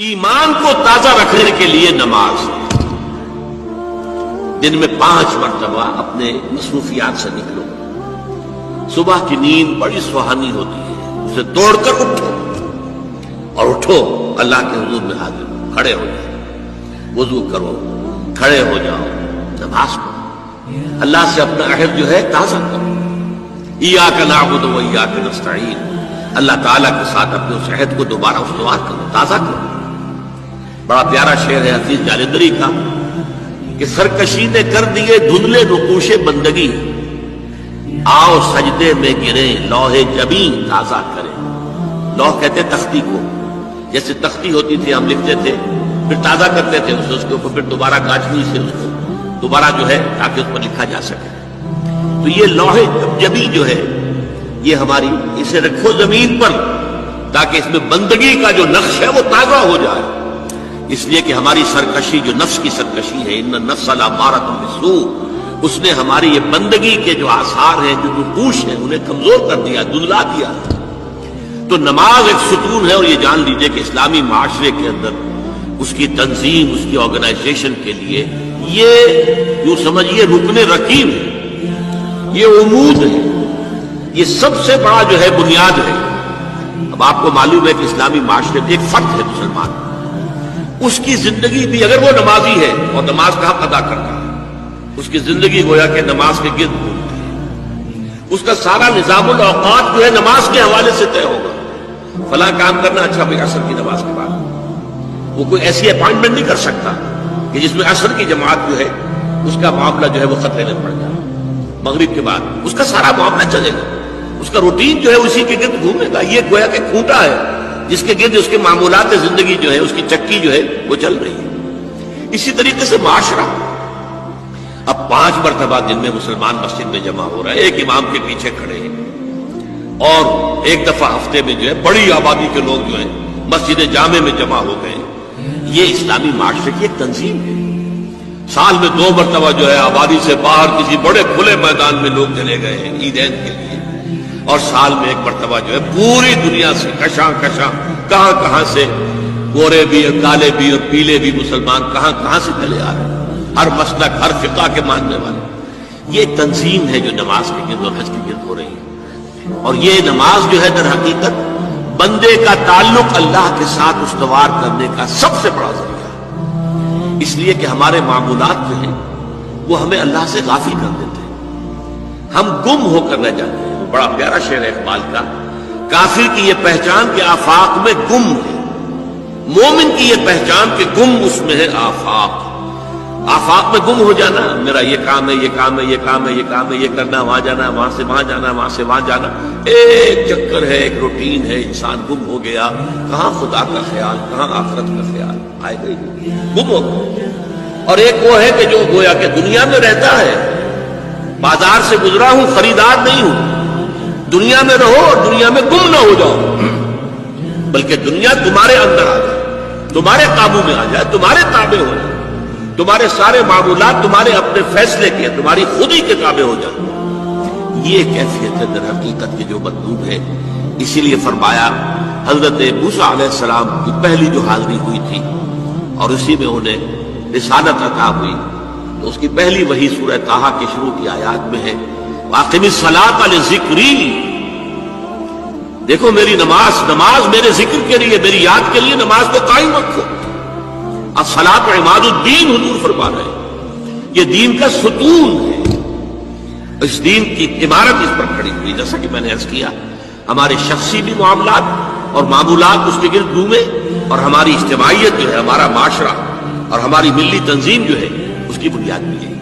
ایمان کو تازہ رکھنے کے لیے نماز دن میں 5 مرتبہ اپنے مصروفیات سے نکلو. صبح کی نیند بڑی سہانی ہوتی ہے، اسے توڑ کر اٹھو اور اٹھو اللہ کے حضور میں حاضر ہو، کھڑے ہو جاؤ، وضو کرو، کھڑے ہو جاؤ، نماز پڑھو، اللہ سے اپنا عہد جو ہے تازہ کرو. ایاک نعبد و ایاک نستعین، اللہ تعالیٰ کے ساتھ اپنے اس عہد کو دوبارہ استوار کرو، تازہ کرو. بڑا پیارا شعر ہے حفیظ جالندری کا کہ سرکشی نے کر دیے دھندلے نقوش بندگی، آؤ سجدے میں گرے لوح جبین تازہ کریں. لوح کہتے تختی کو، جیسے تختی ہوتی تھی ہم لکھتے تھے پھر تازہ کرتے تھے اس کے اوپر، پھر دوبارہ گاجنی سے اس کو دوبارہ جو ہے تاکہ اس پر لکھا جا سکے. تو یہ لوح جبی جو ہے یہ ہماری، اسے رکھو زمین پر تاکہ اس میں بندگی کا جو نقش ہے وہ تازہ ہو جائے. اس لیے کہ ہماری سرکشی جو نفس کی سرکشی ہے، ان النفس لامارۃ بالسوء، اس نے ہماری یہ بندگی کے جو آثار ہیں، جو نقوش ہیں، انہیں کمزور کر دیا، دھندلا دیا. تو نماز ایک ستون ہے، اور یہ جان لیجئے کہ اسلامی معاشرے کے اندر اس کی تنظیم، اس کی آرگنائزیشن کے لیے یہ یوں سمجھیے رکن رکین ہے، یہ عمود ہے، یہ سب سے بڑا جو ہے بنیاد ہے. اب آپ کو معلوم ہے کہ اسلامی معاشرے میں ایک فرد ہے مسلمان، اس کی زندگی بھی اگر وہ نمازی ہے اور نماز کا حق ادا کرتا ہے، اس کی زندگی گویا کہ نماز کے گرد گھومتی ہے. اس کا سارا نظام الاوقات جو ہے نماز کے حوالے سے طے ہوگا. فلاں کام کرنا، اچھا بھائی عصر کی نماز کے بعد. وہ کوئی ایسی اپائنٹمنٹ نہیں کر سکتا کہ جس میں عصر کی جماعت جو ہے اس کا معاملہ جو ہے وہ خطرے میں پڑ جائے. مغرب کے بعد اس کا سارا معاملہ چلے گا، اس کا روٹین جو ہے اسی کے گرد گھومے گا. یہ گویا کہ کھوٹا ہے جس کے گرد اس کے معمولات زندگی جو ہے، اس کی چکی جو ہے وہ چل رہی ہے. اسی طریقے سے معاشرہ اب 5 مرتبہ دن میں مسلمان مسجد میں جمع ہو رہا ہے، ایک امام کے پیچھے کھڑے ہیں، اور ایک دفعہ ہفتے میں جو ہے بڑی آبادی کے لوگ جو ہیں مسجد جامع میں جمع ہو گئے. یہ اسلامی معاشرے کی ایک تنظیم ہے. سال میں 2 مرتبہ جو ہے آبادی سے باہر کسی بڑے کھلے میدان میں لوگ چلے گئے ہیں عیدین کے لیے، اور سال میں 1 مرتبہ جو ہے پوری دنیا سے کشاں کشاں کہاں کہاں سے گورے بھی اور کالے بھی اور پیلے بھی مسلمان کہاں سے چلے آ رہے ہیں، ہر مسلک ہر فقہ کے ماننے والے. یہ تنظیم ہے جو نماز کے گرد و نقش کے گرد ہو رہی ہے. اور یہ نماز جو ہے در حقیقت بندے کا تعلق اللہ کے ساتھ استوار کرنے کا سب سے بڑا ذریعہ ہے. اس لیے کہ ہمارے معمولات جو ہیں وہ ہمیں اللہ سے غافل کر دیتے ہیں، ہم گم ہو کر رہ جاتے ہیں. بڑا پیارا شعر ہے اقبال کا، کافر کی یہ پہچان کہ آفاق میں گم ہے، مومن کی یہ پہچان کہ گم اس میں ہے آفاق. آفاق میں گم ہو جانا، میرا یہ کام ہے، یہ کام ہے، یہ کام ہے، یہ کام ہے، یہ کرنا، وہاں جانا، وہاں سے وہاں جانا، وہاں سے وہاں جانا، ایک چکر ہے، ایک روٹین ہے. انسان گم ہو گیا، کہاں خدا کا خیال، کہاں آخرت کا خیال، آئے گئی گم ہو گیا. اور ایک وہ ہے کہ جو گویا کہ دنیا میں رہتا ہے، بازار سے گزرا ہوں، خریدار نہیں ہوں. دنیا میں رہو اور دنیا میں گم نہ ہو جاؤ، بلکہ دنیا تمہارے اندر آ جائے، تمہارے قابو میں آ جائے، تمہارے تابع ہو جائے، تمہارے سارے معمولات تمہارے اپنے فیصلے کے، تمہاری خودی کے تابع ہو جائے. یہ کیفیت ہے در حقیقت کی جو مطلوب ہے. اسی لیے فرمایا حضرت موسیٰ علیہ السلام کی پہلی جو حاضری ہوئی تھی اور اسی میں انہیں رسالت عطا ہوئی، تو اس کی پہلی وحی سورہ طٰہٰ کی شروع کی آیات میں ہے، وَأَقِمِ الصَّلَاةَ لِذِكْرِي. دیکھو میری نماز میرے ذکر کے لیے، میری یاد کے لیے نماز کو قائم رکھو. الصلاۃ عماد الدین حضور فرما رہے ہیں، یہ دین کا ستون ہے. اس دین کی عمارت اس پر کھڑی ہوئی. جیسا کہ میں نے عرض کیا، ہمارے شخصی بھی معاملات اور معمولات اس کے گرد گھومے، اور ہماری اجتماعیت جو ہے، ہمارا معاشرہ اور ہماری ملی تنظیم جو ہے، اس کی بنیاد بھی ہے.